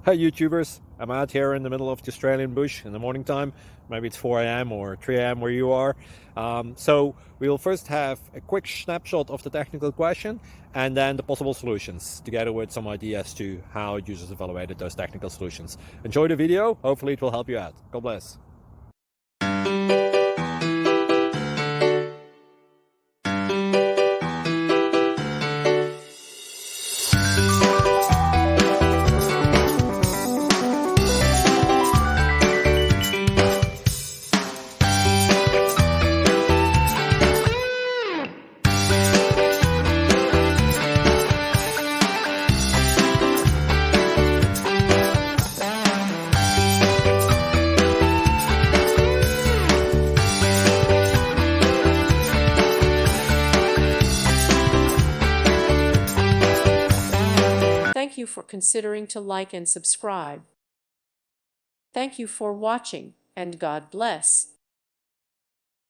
Hi YouTubers, I'm out here in the middle of the Australian bush in the morning time. Maybe it's 4 a.m. or 3 a.m. where you are. So we'll first have a quick snapshot of the technical question and then the possible solutions, together with some ideas to how users evaluated those technical solutions. Enjoy the video, hopefully it will help you out. God bless. Thank you for considering to like and subscribe. Thank you for watching, and God bless.